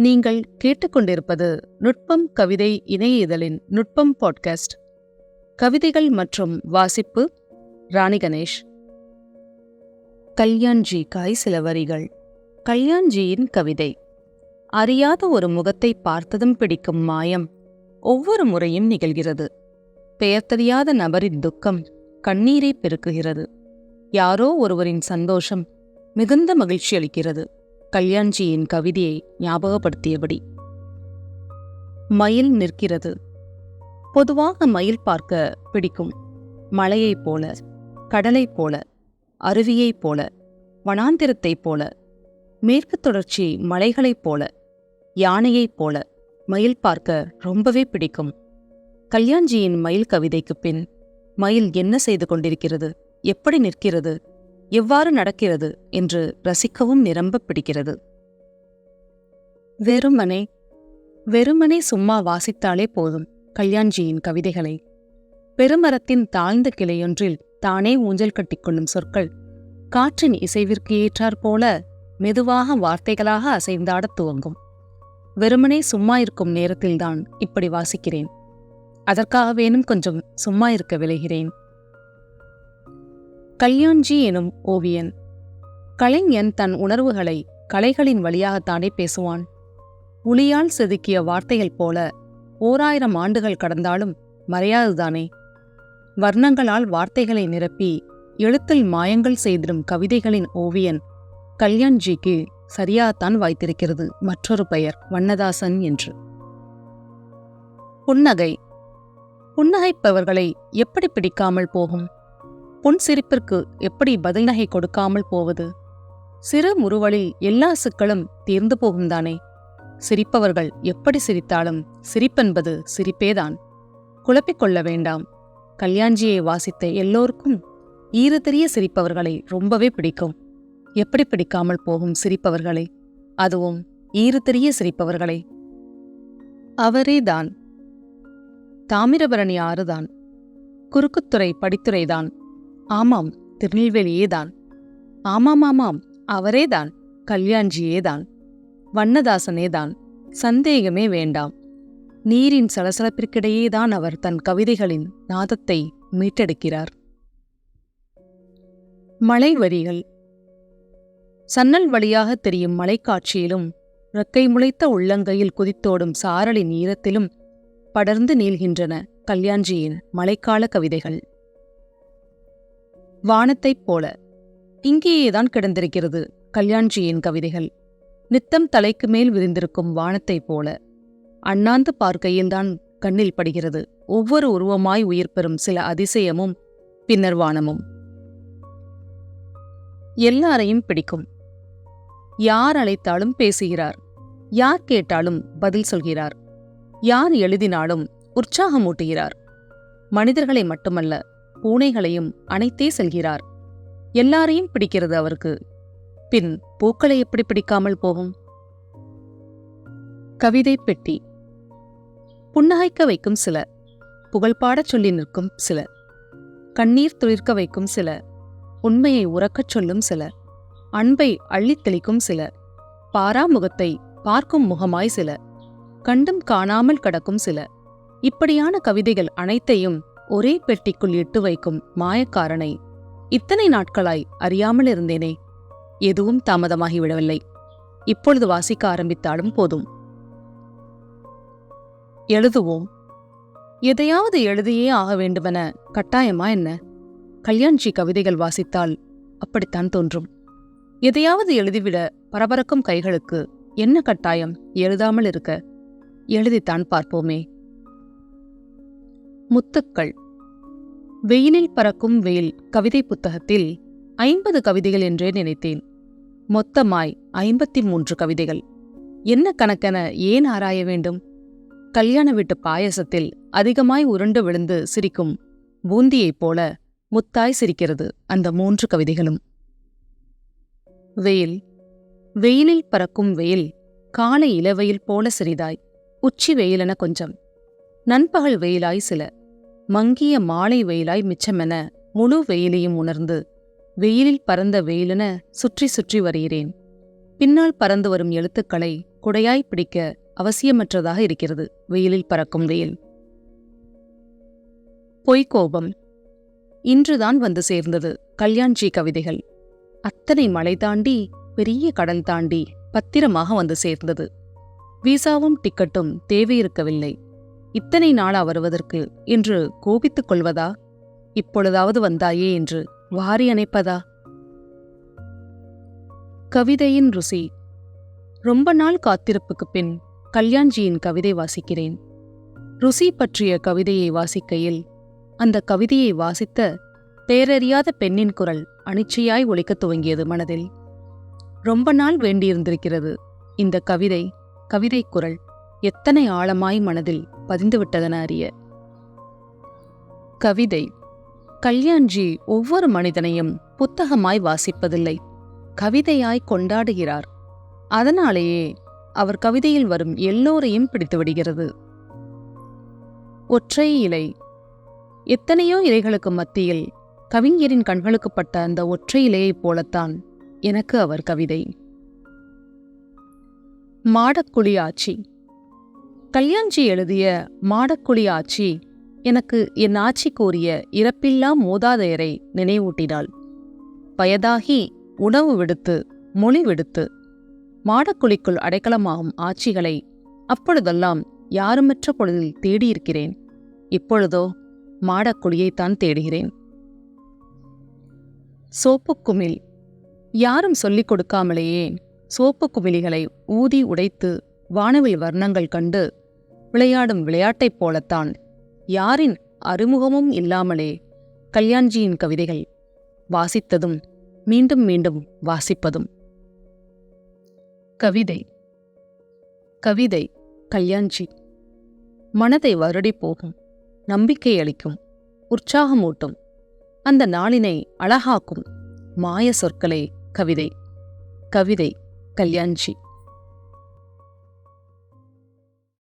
நீங்கள் கேட்டுக்கொண்டிருப்பது நுட்பம் கவிதை இணைய இதழின் நுட்பம் பாட்காஸ்ட். கவிதைகள் மற்றும் வாசிப்பு ராணி கணேஷ். கல்யாண்ஜி காய் சில வரிகள். கல்யாண்ஜியின் கவிதை. அறியாத ஒரு முகத்தை பார்த்ததும் பிடிக்கும் மாயம் ஒவ்வொரு முறையும் நிகழ்கிறது. பெயர் தெரியாத நபரின் துக்கம் கண்ணீரை பெருக்குகிறது. யாரோ ஒருவரின் சந்தோஷம் மிகுந்த மகிழ்ச்சி அளிக்கிறது. கல்யாண்ஜியின் கவிதையை ஞாபகப்படுத்தியபடி. மயில் நிற்கிறது. பொதுவாக மயில் பார்க்க பிடிக்கும். மலையைப் போல, கடலைப் போல, அருவியைப் போல, வனாந்திரத்தைப் போல, மேற்கு தொடர்ச்சி மலைகளைப் போல, யானையைப் போல மயில் பார்க்க ரொம்பவே பிடிக்கும். கல்யாண்ஜியின் மயில் கவிதைக்குப் பின் மயில் என்ன செய்து கொண்டிருக்கிறது, எப்படி நிற்கிறது, எவ்வாறு நடக்கிறது என்று ரசிக்கவும் நிரம்ப பிடிக்கிறது. வெறுமனே சும்மா வாசித்தாலே போதும் கல்யாண்ஜியின் கவிதைகளை. பெருமரத்தின் தாழ்ந்த கிளையொன்றில் தானே ஊஞ்சல் கட்டிக்கொள்ளும் சொற்கள் காற்றின் இசைவிற்கு ஏற்றாற்போல மெதுவாக வார்த்தைகளாக அசைந்தாடத் துவங்கும். வெறுமனே சும்மா இருக்கும் நேரத்தில்தான் இப்படி வாசிக்கிறேன். அதற்காகவேனும் கொஞ்சம் சும்மா இருக்க விளைகிறேன். கல்யாண்ஜி எனும் ஓவியன். கலைஞன் தன் உணர்வுகளை கலைகளின் வழியாகத்தானே பேசுவான். உளியால் செதுக்கிய வார்த்தைகள் போல 1000 ஆண்டுகள் கடந்தாலும் மறையாதுதானே. வர்ணங்களால் வார்த்தைகளை நிரப்பி எழுத்தில் மாயங்கள் செய்திடும் கவிதைகளின் ஓவியன் கல்யாண்ஜிக்கு சரியாகத்தான் வாய்த்திருக்கிறது மற்றொரு பெயர் வண்ணதாசன் என்று. புன்னகை. புன்னகைப்பவர்களை எப்படி பிடிக்காமல் போகும்? புன்சிரிப்பிற்கு எப்படி பதில் நகை கொடுக்காமல் போவது? சிறு முறுவலில் எல்லா சிக்கலும் தீர்ந்து போகும்தானே. சிரிப்பவர்கள் எப்படி சிரித்தாலும் சிரிப்பென்பது சிரிப்பேதான். குழப்பிக்கொள்ள வேண்டாம். கல்யாண்ஜியை வாசித்த எல்லோருக்கும் ஈறுதெரிய சிரிப்பவர்களை ரொம்பவே பிடிக்கும். எப்படி பிடிக்காமல் போகும் சிரிப்பவர்களை, அதுவும் ஈறுதெரிய சிரிப்பவர்களை? அவரேதான். தாமிரபரணி ஆறுதான். குறுக்குத்துறை படித்துறைதான். ஆமாம், திருநெல்வேலியேதான். ஆமாம், அவரேதான். கல்யாண்ஜியேதான். வண்ணதாசனேதான். சந்தேகமே வேண்டாம். நீரின் சலசலப்பிற்கிடையேதான் அவர் தன் கவிதைகளின் நாதத்தை மீட்டெடுக்கிறார். மலை வரிகள். சன்னல் வழியாக தெரியும் மலைக்காட்சியிலும் இறக்கை முளைத்த உள்ளங்கையில் குதித்தோடும் சாரலின் ஈரத்திலும் படர்ந்து நீள்கின்றன கல்யாண்ஜியின் மழைக்கால கவிதைகள். வானத்தைப் போல. இங்கேயேதான் கிடந்திருக்கிறது கல்யாண்ஜியின் கவிதைகள். நித்தம் தலைக்கு மேல் விரிந்திருக்கும் வானத்தைப் போல. அண்ணாந்து பார்க்கையில்தான் கண்ணில் படுகிறது ஒவ்வொரு உருவமாய் உயிர் பெறும் சில அதிசயமும் பின்னர் வானமும். எல்லாரையும் பிடிக்கும். யார் அழைத்தாலும் பேசுகிறார். யார் கேட்டாலும் பதில் சொல்கிறார். யார் எழுதினாலும் உற்சாகமூட்டுகிறார். மனிதர்களை மட்டுமல்ல, பூனைகளையும் அணைத்தே செல்கிறார். எல்லாரையும் பிடிக்கிறது அவருக்கு. பின் பூக்களை எப்படி பிடிக்காமல் போகும்? கவிதை பெட்டி. புன்னகைக்க வைக்கும் சிலர், புகழ்பாடச் சொல்லி நிற்கும் சிலர், கண்ணீர் துளிர்க்க வைக்கும் சிலர், உண்மையை உறக்கச் சொல்லும் சிலர், அன்பை அள்ளித் தெளிக்கும் சிலர், பாராமுகத்தை பார்க்கும் முகமாய் சிலர், கண்டும் காணாமல் கடக்கும் சிலர். இப்படியான கவிதைகள் அனைத்தையும் ஒரே பெட்டிக்குள் இட்டு வைக்கும் மாயக்காரனை இத்தனை நாட்களாய் அறியாமல் இருந்தேனே. எதுவும் தாமதமாகிவிடவில்லை. இப்பொழுது வாசிக்க ஆரம்பித்தாலும் போதும். எழுதுவோம். எதையாவது எழுதியே ஆக வேண்டுமென கட்டாயமா என்ன? கல்யாண்ஜி கவிதைகள் வாசித்தால் அப்படித்தான் தோன்றும். எதையாவது எழுதிவிட பரபரக்கும் கைகளுக்கு என்ன கட்டாயம் எழுதாமல் இருக்க? எழுதித்தான் பார்ப்போமே. முத்துக்கள். வெயிலில் பறக்கும் வெயில் கவிதை புத்தகத்தில் 50 கவிதைகள் என்றே நினைத்தேன். மொத்தமாய் 53 கவிதைகள். என்ன கணக்கென ஏன் ஆராய வேண்டும்? கல்யாண வீட்டு பாயசத்தில் அதிகமாய் உருண்டு விழுந்து சிரிக்கும் பூந்தியைப் போல முத்தாய் சிரிக்கிறது அந்த 3 கவிதைகளும். வெயில். வெயிலில் பறக்கும் வெயில் காலை இளவெயில் போல சிறிதாய், உச்சி வெயிலென கொஞ்சம், நண்பகல் வெயிலாய் சில, மங்கிய மாலை வெயிலாய் மிச்சமென முழு வெயிலையும் உணர்ந்து வெயிலில் பறந்த வெயிலென சுற்றி சுற்றி வருகிறேன். பின்னால் பறந்து வரும் எழுத்துக்களை குடையாய் பிடிக்க அவசியமற்றதாக இருக்கிறது வெயிலில் பறக்கும் வெயில். பொய்க்கோபம். இன்றுதான் வந்து சேர்ந்தது கல்யாண்ஜி கவிதைகள். அத்தனை மலை தாண்டி பெரிய கடல் தாண்டி பத்திரமாக வந்து சேர்ந்தது. விசாவும் டிக்கெட்டும் தேவையிருக்கவில்லை. இத்தனை நாளா வருவதற்கு என்று கோபித்துக் கொள்வதா? இப்பொழுதாவது வந்தாயே என்று வாரி அணைப்பதா? கவிதையின் ருசி. ரொம்ப நாள் காத்திருப்புக்குப் பின் கல்யாண்ஜியின் கவிதை வாசிக்கிறேன். ருசி பற்றிய கவிதையை வாசிக்கையில் அந்த கவிதையை வாசித்த பேரறியாத பெண்ணின் குரல் அனிச்சையாய் ஒலிக்கத் துவங்கியது மனதில். ரொம்ப நாள் வேண்டியிருந்திருக்கிறது இந்த கவிதை குரல் எத்தனை ஆழமாய் மனதில் பதிந்துவிட்டதென அறிய. கவிதை. கல்யாண்ஜி ஒவ்வொரு மனிதனையும் புத்தகமாய் வாசிப்பதில்லை, கவிதையாய் கொண்டாடுகிறார். அதனாலேயே அவர் கவிதையில் வரும் எல்லோரையும் பிடித்துவிடுகிறது. ஒற்றை இலை. எத்தனையோ இலைகளுக்கு மத்தியில் கவிஞரின் கண்களுக்கு பட்ட அந்த ஒற்றை இலையைப் போலத்தான் எனக்கு அவர் கவிதை. மாடக்குழி ஆச்சி. கல்யாண்ஜி எழுதிய மாடக்குழி ஆச்சி எனக்கு என் ஆட்சி கூறிய இறப்பில்லா மூதாதையரை நினைவூட்டினாள். வயதாகி உணவு விடுத்து மொழி விடுத்து மாடக்குழிக்குள் அடைக்கலமாகும் ஆட்சிகளை அப்பொழுதெல்லாம் யாருமற்ற பொழுதில் தேடியிருக்கிறேன். இப்பொழுதோ மாடக்குழியைத்தான் தேடுகிறேன். சோப்புக்குமிழ். யாரும் சொல்லிக் கொடுக்காமலேயே சோப்பு குமிழிகளை ஊதி உடைத்து வானவில் வர்ணங்கள் கண்டு விளையாடும் விளையாட்டைப் போலத்தான் யாரின் அறிமுகமும் இல்லாமலே கல்யாண்ஜியின் கவிதைகள் வாசித்ததும் மீண்டும் மீண்டும் வாசிப்பதும். கவிதை. கவிதை கல்யாண்ஜி. மனதை வருடி போகும், நம்பிக்கை அளிக்கும், உற்சாகமூட்டும், அந்த நாளினை அழகாக்கும் மாய சொற்களே கவிதை. கவிதை கல்யாண்ஜி.